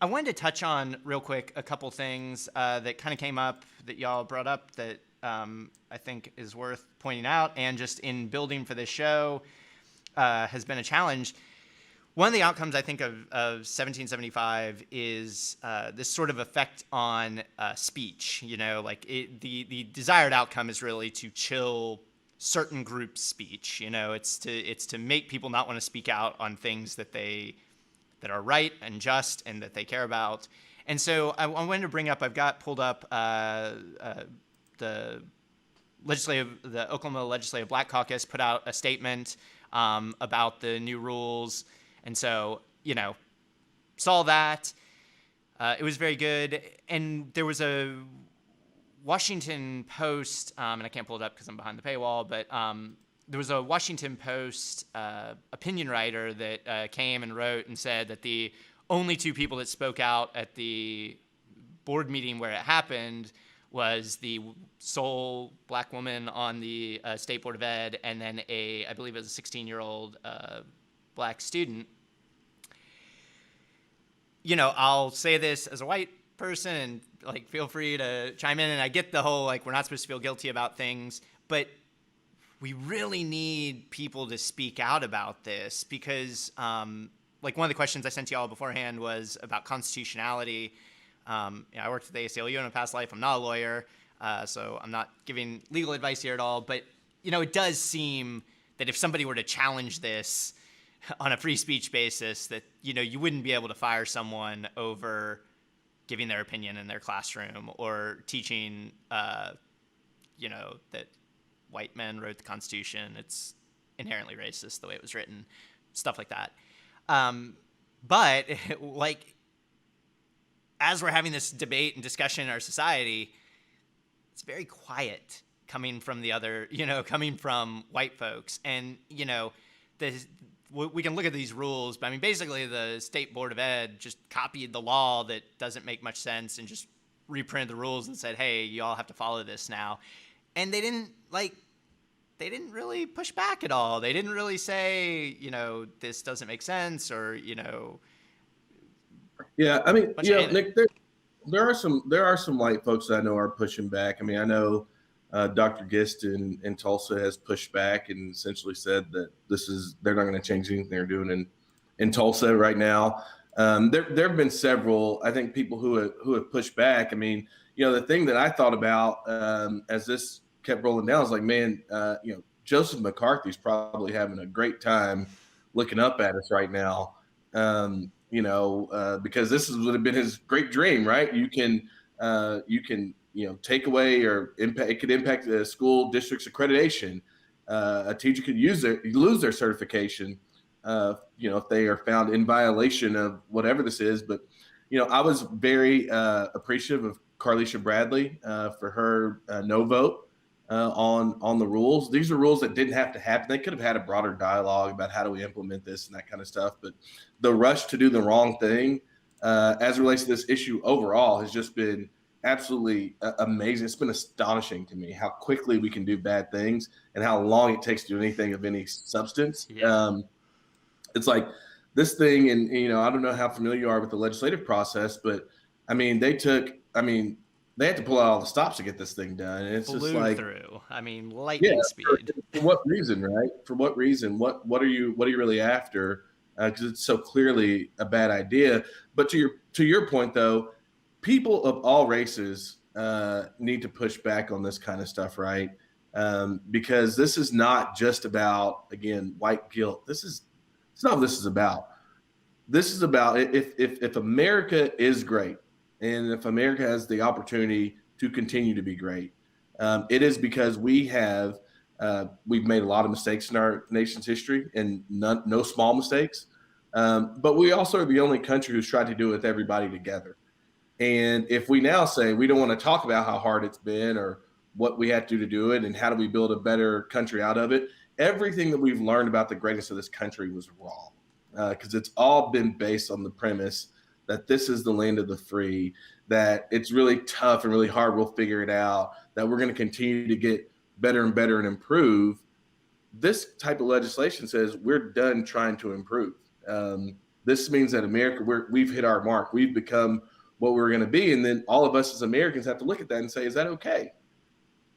I wanted to touch on real quick a couple things that kind of came up that y'all brought up that I think is worth pointing out, and just in building for this show has been a challenge. One of the outcomes I think of 1775 is this sort of effect on speech. You know, like the desired outcome is really to chill certain groups' speech. You know, it's to make people not want to speak out on things that are right and just and that they care about. And so I wanted to bring up. I've got pulled up the Oklahoma Legislative Black Caucus put out a statement about the new rules. And so, you know, saw that. It was very good. And there was a Washington Post, and I can't pull it up because I'm behind the paywall, but there was a Washington Post opinion writer that came and wrote and said that the only two people that spoke out at the board meeting where it happened was the sole black woman on the State Board of Ed, and then I believe it was a 16-year-old black student. You know, I'll say this as a white person, and like feel free to chime in. And I get the whole like we're not supposed to feel guilty about things, but we really need people to speak out about this because, like one of the questions I sent to y'all beforehand was about constitutionality. I worked at the ACLU in a past life. I'm not a lawyer, so I'm not giving legal advice here at all. But you know, it does seem that if somebody were to challenge this on a free speech basis, that, you know, you wouldn't be able to fire someone over giving their opinion in their classroom or teaching, you know, that white men wrote the Constitution. It's inherently racist the way it was written, stuff like that. But like, as we're having this debate and discussion in our society, it's very quiet coming from the other, you know, coming from white folks. And, you know, we can look at these rules, but I mean, basically the State Board of Ed just copied the law that doesn't make much sense and just reprinted the rules and said, hey, you all have to follow this now. And they didn't really push back at all. They didn't really say, you know, this doesn't make sense, or, you know. Yeah, I mean, you know, Nick, there are some white folks that I know are pushing back. I mean, I know Dr. Gist in Tulsa has pushed back and essentially said that they're not going to change anything they're doing in Tulsa right now. There have been several, I think, people who have pushed back. I mean, you know, the thing that I thought about as this kept rolling down is like, man, you know, Joseph McCarthy's probably having a great time looking up at us right now. You know, because this would have been his great dream, right? You can you know, take away or impact. It could impact the school district's accreditation. A teacher could lose their certification, you know, if they are found in violation of whatever this is. But you know, I was very appreciative of Carlisha Bradley for her no vote on the rules. These are rules that didn't have to happen. They could have had a broader dialogue about how do we implement this and that kind of stuff. But the rush to do the wrong thing as it relates to this issue overall has just been absolutely amazing. It's been astonishing to me how quickly we can do bad things and how long it takes to do anything of any substance. Yeah. It's like this thing, and you know, I don't know how familiar you are with the legislative process, but I mean, they had to pull out all the stops to get this thing done. And it's Blew just like through. I mean, lightning speed. For what reason, right? For what reason? What are you really after? Because it's so clearly a bad idea. But to your point, though, people of all races need to push back on this kind of stuff, right? Because this is not just about, again, white guilt. It's not what this is about. This is about if America is great, and if America has the opportunity to continue to be great, it is because we've made a lot of mistakes in our nation's history, and no small mistakes. But we also are the only country who's tried to do it with everybody together. And if we now say we don't want to talk about how hard it's been or what we have to do it and how do we build a better country out of it, everything that we've learned about the greatness of this country was wrong, because it's all been based on the premise that this is the land of the free, that it's really tough and really hard, we'll figure it out, that we're going to continue to get better and better and improve. This type of legislation says we're done trying to improve. This means that America, we've hit our mark. We've become what we're going to be. And then all of us as Americans have to look at that and say, is that okay?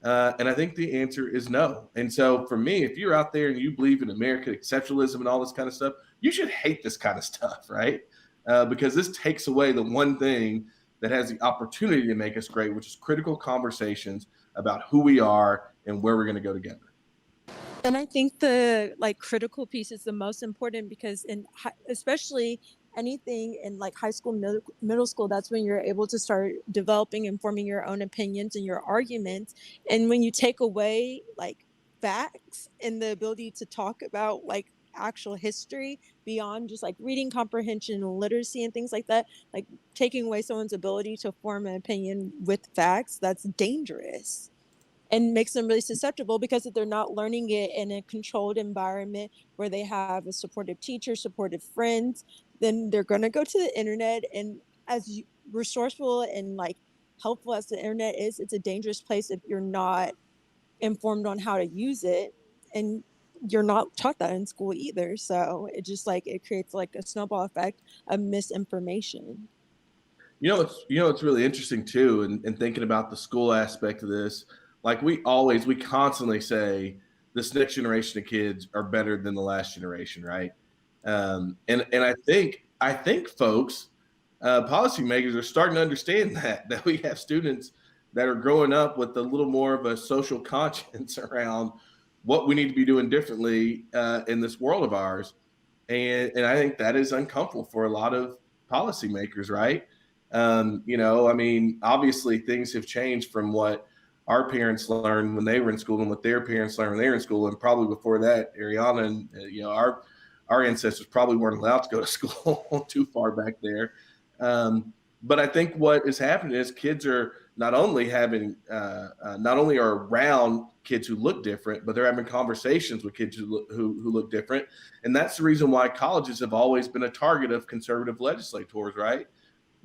And I think the answer is no. And so for me, if you're out there and you believe in American exceptionalism and all this kind of stuff, you should hate this kind of stuff, right? Because this takes away the one thing that has the opportunity to make us great, which is critical conversations about who we are and where we're going to go together. And I think the critical piece is the most important because especially anything in high school, middle school, that's when you're able to start developing and forming your own opinions and your arguments. And when you take away facts and the ability to talk about actual history beyond just reading comprehension and literacy and things like that, taking away someone's ability to form an opinion with facts, that's dangerous. And makes them really susceptible because if they're not learning it in a controlled environment where they have a supportive teacher, supportive friends, then they're going to go to the internet. And as resourceful and helpful as the internet is, it's a dangerous place if you're not informed on how to use it. And you're not taught that in school either. So it just it creates a snowball effect of misinformation. It's really interesting too. And thinking about the school aspect of this, we constantly say this next generation of kids are better than the last generation, right? And I think folks, policymakers are starting to understand that we have students that are growing up with a little more of a social conscience around what we need to be doing differently in this world of ours. And I think that is uncomfortable for a lot of policymakers, right? Obviously things have changed from what our parents learned when they were in school and what their parents learned when they were in school. And probably before that, Ariana and, our ancestors probably weren't allowed to go to school too far back there. But I think what is happening is kids are not only are around kids who look different, but they're having conversations with kids who look different. And that's the reason why colleges have always been a target of conservative legislators, right?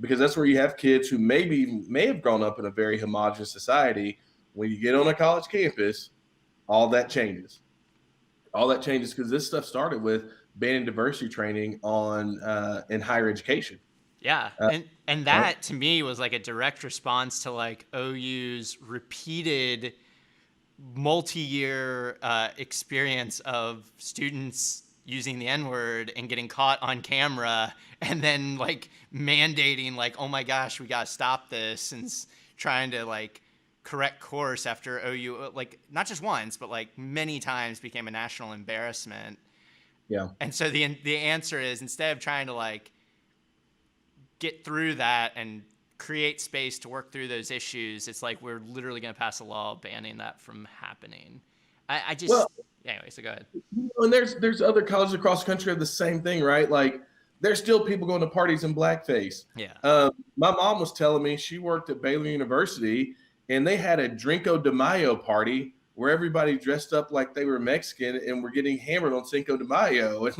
Because that's where you have kids who may have grown up in a very homogenous society. When you get on a college campus, all that changes. All that changes because this stuff started with banning diversity training in higher education. Yeah, and that to me was a direct response to OU's repeated multi-year experience of students using the N-word and getting caught on camera and then mandating oh my gosh, we got to stop this, and trying to correct course after OU not just once but many times became a national embarrassment. Yeah. And so the answer is, instead of trying to get through that and create space to work through those issues, it's we're literally going to pass a law banning that from happening. Anyway, so go ahead. And there's other colleges across the country have the same thing, right? There's still people going to parties in blackface. Yeah. My mom was telling me she worked at Baylor University and they had a Drinko de Mayo party where everybody dressed up like they were Mexican and were getting hammered on Cinco de Mayo. And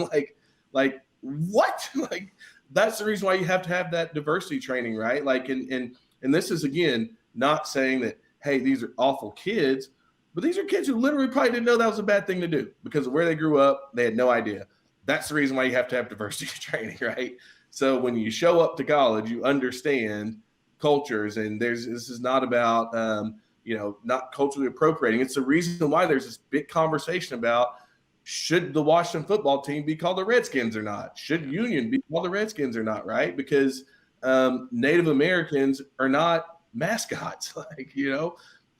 what? That's the reason why you have to have that diversity training, right? And this is, again, not saying that, hey, these are awful kids, but these are kids who literally probably didn't know that was a bad thing to do because of where they grew up. They had no idea. That's the reason why you have to have diversity training, right? So when you show up to college, you understand cultures, and this is not about, not culturally appropriating. It's the reason why there's this big conversation about, should the Washington football team be called the Redskins or not? Should Union be called the Redskins or not, right? Because Native Americans are not mascots,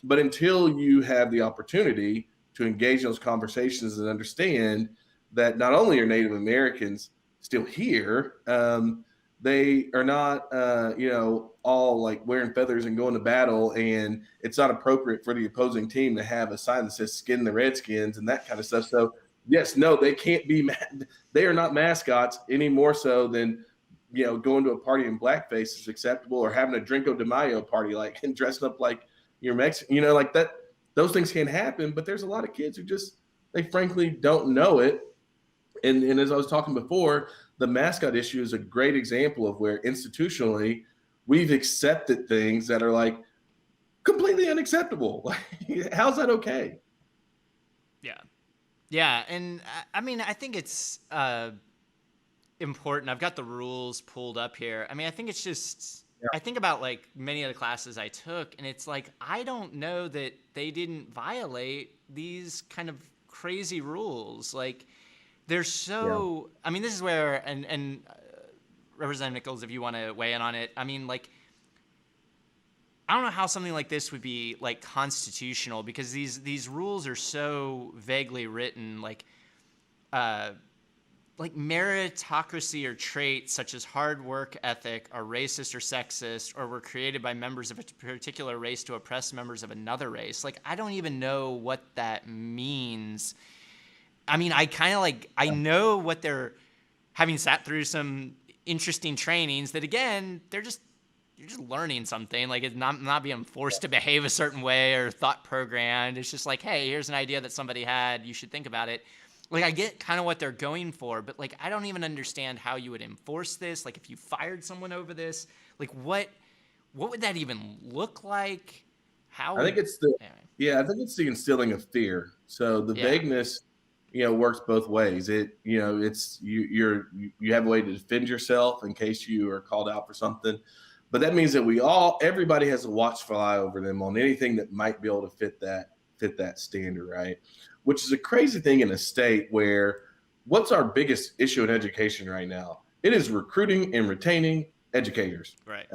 but until you have the opportunity to engage in those conversations and understand that not only are Native Americans still here, they are not, all wearing feathers and going to battle, and it's not appropriate for the opposing team to have a sign that says "Skin the Redskins" and that kind of stuff. So yes, no, they can't be. They are not mascots any more so than going to a party in blackface is acceptable, or having a Drinko de Mayo party and dressing up like you're Mexican. That. Those things can happen, but there's a lot of kids who they frankly don't know it. And as I was talking before, the mascot issue is a great example of where institutionally we've accepted things that are completely unacceptable. How's that okay? Yeah. Yeah. And I think it's important. I've got the rules pulled up here. I mean, I think it's just, Yeah. I think about like many of the classes I took, and it's like, I don't know that they didn't violate these kind of crazy rules. Like, they're so, I mean, this is where, and Representative Nichols, if you want to weigh in on it, I mean, like, I don't know how something like this would be like constitutional, because these rules are so vaguely written, like meritocracy or traits such as hard work ethic are racist or sexist, or were created by members of a particular race to oppress members of another race. Like, I don't even know what that means. I mean, I kind of like, I know what they're, having sat through some interesting trainings that, again, you're just learning something. Like, it's not being forced to behave a certain way or thought programmed. It's just like, hey, here's an idea that somebody had. You should think about it. Like, I get kind of what they're going for, but like, I don't even understand how you would enforce this. Like, if you fired someone over this, like what would that even look like? How? I think it's the instilling of fear. So the vagueness, works both ways. It's you have a way to defend yourself in case you are called out for something. But that means that everybody has a watchful eye over them on anything that might be able to fit that standard, right? Which is a crazy thing in a state where what's our biggest issue in education right now? It is recruiting and retaining educators. Right.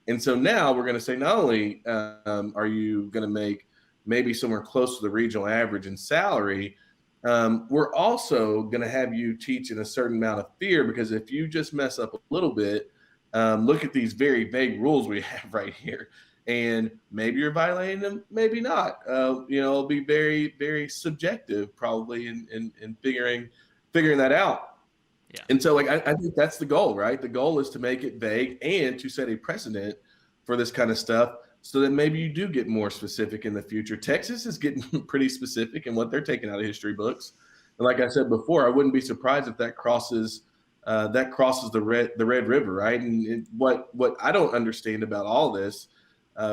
And so now we're going to say, not only are you going to make maybe somewhere close to the regional average in salary, we're also going to have you teach in a certain amount of fear, because if you just mess up a little bit, look at these very vague rules we have right here. And maybe you're violating them, maybe not. It'll be very, very subjective, probably, in figuring that out. Yeah. And so, I think that's the goal, right? The goal is to make it vague and to set a precedent for this kind of stuff, so that maybe you do get more specific in the future. Texas is getting pretty specific in what they're taking out of history books, and like I said before, I wouldn't be surprised if that crosses the Red River, right? And what I don't understand about all this.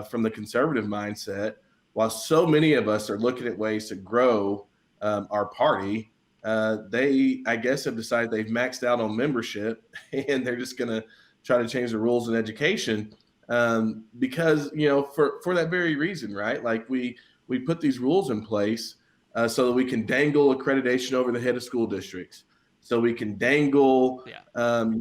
From the conservative mindset, while so many of us are looking at ways to grow our party, they, I guess, have decided they've maxed out on membership, and they're just going to try to change the rules in education because, for that very reason, right? Like we put these rules in place so that we can dangle accreditation over the head of school districts, so we can dangle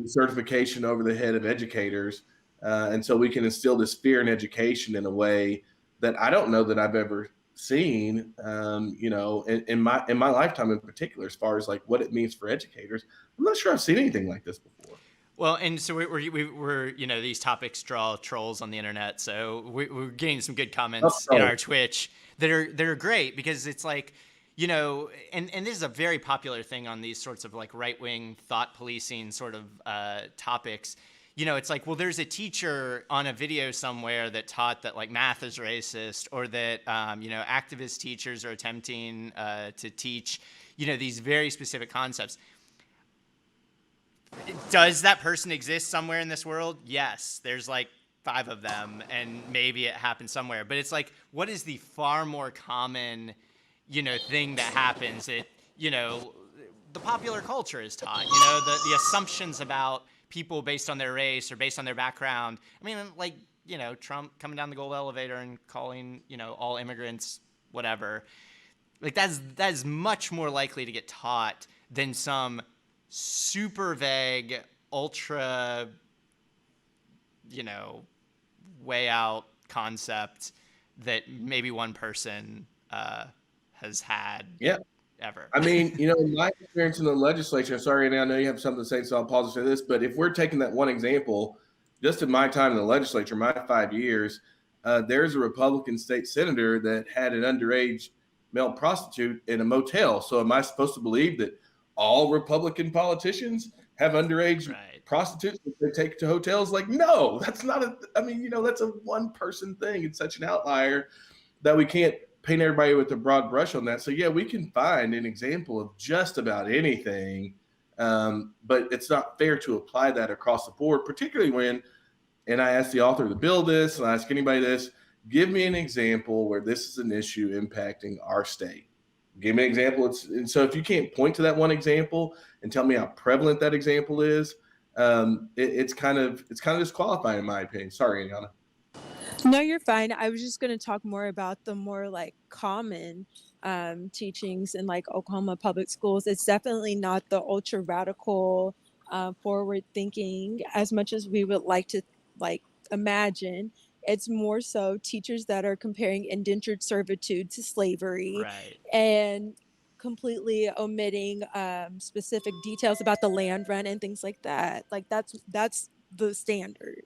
certification over the head of educators. And so we can instill this fear in education in a way that I don't know that I've ever seen, in my lifetime in particular, as far as like what it means for educators. I'm not sure I've seen anything like this before. Well, and so we're these topics draw trolls on the internet, so we're getting some good comments in our Twitch that are great, because it's like, and this is a very popular thing on these sorts of like right-wing thought policing sort of topics. It's like, well, there's a teacher on a video somewhere that taught that like math is racist, or that, activist teachers are attempting to teach, these very specific concepts. Does that person exist somewhere in this world? Yes. There's like 5 of them, and maybe it happens somewhere. But it's like, what is the far more common, thing that happens that, the popular culture is taught, the assumptions about people based on their race or based on their background. I mean, like, Trump coming down the gold elevator and calling, all immigrants whatever. Like, that is much more likely to get taught than some super vague, ultra, way out concept that maybe one person has had. Yeah. Ever. I mean, in my experience in the legislature, sorry, and I know you have something to say, so I'll pause to say this, but if we're taking that one example, just in my time in the legislature, my 5 years, there's a Republican state senator that had an underage male prostitute in a motel. So am I supposed to believe that all Republican politicians have underage prostitutes that they take to hotels? Like, no, that's not that's a one-person thing. It's such an outlier that we can't paint everybody with a broad brush on that. So yeah, we can find an example of just about anything, but it's not fair to apply that across the board, particularly when, and I asked the author of the bill this, and I ask anybody this, give me an example where this is an issue impacting our state. Give me an example. And so if you can't point to that one example and tell me how prevalent that example is, it's kind of disqualifying in my opinion. Sorry, Ayana. No, you're fine. I was just going to talk more about the more like common teachings in like Oklahoma public schools. It's definitely not the ultra radical, forward thinking as much as we would like to like imagine. It's more so teachers that are comparing indentured servitude to slavery Right. and completely omitting specific details about the land run and things like that. Like that's the standard.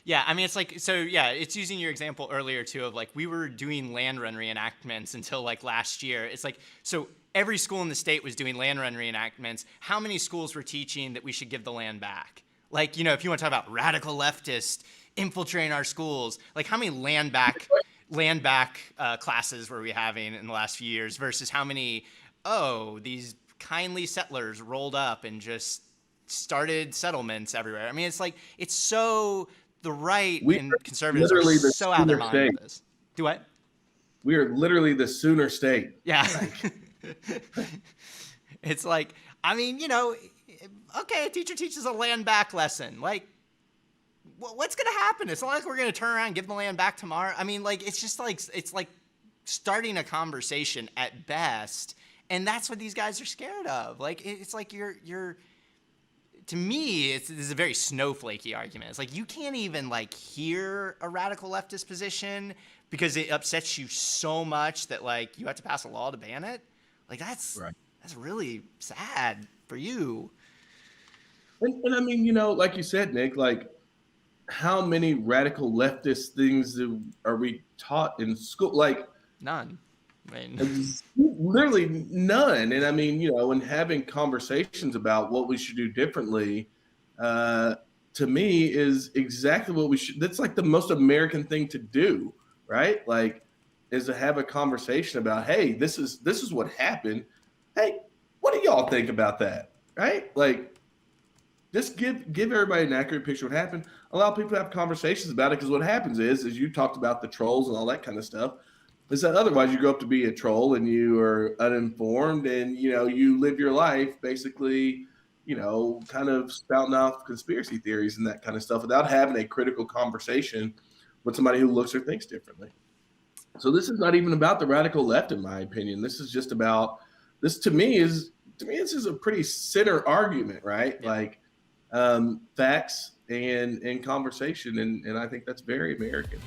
Yeah, I mean, it's like, so yeah, it's using your example earlier too of like, we were doing land run reenactments until like last year. It's like, so every school in the state was doing land run reenactments. How many schools were teaching that we should give the land back? Like, you know, if you want to talk about radical leftists infiltrating our schools, like how many land back classes were we having in the last few years versus how many, these kindly settlers rolled up and just started settlements everywhere. I mean, it's like, it's so, the right and conservatives are so out of their mind with this. Do what? We are literally the Sooner State. Yeah. It's like, I mean, you know, okay, a teacher teaches a land back lesson. Like, what's going to happen? It's not like we're going to turn around and give the land back tomorrow. I mean, like, it's just like, it's like starting a conversation at best. And that's what these guys are scared of. Like, it's like you're to me, this is a very snowflakey argument. It's like you can't even like hear a radical leftist position because it upsets you so much that like you have to pass a law to ban it. Like that's really sad for you. And I mean, you know, like you said, Nick, like how many radical leftist things are we taught in school? Like none. I mean, literally none. And I mean, you know, and having conversations about what we should do differently, to me is exactly what we should. That's like the most American thing to do, right? Like, is to have a conversation about, hey, this is what happened. Hey, what do y'all think about that? Right? Like, just give everybody an accurate picture of what happened. Allow people to have conversations about it, because what happens is you talked about the trolls and all that kind of stuff. Is that otherwise you grow up to be a troll and you are uninformed and, you know, you live your life basically, you know, kind of spouting off conspiracy theories and that kind of stuff without having a critical conversation with somebody who looks or thinks differently. So this is not even about the radical left, in my opinion. This is just about this. To me, this is a pretty center argument, right? Yeah. Like facts and conversation. And I think that's very American.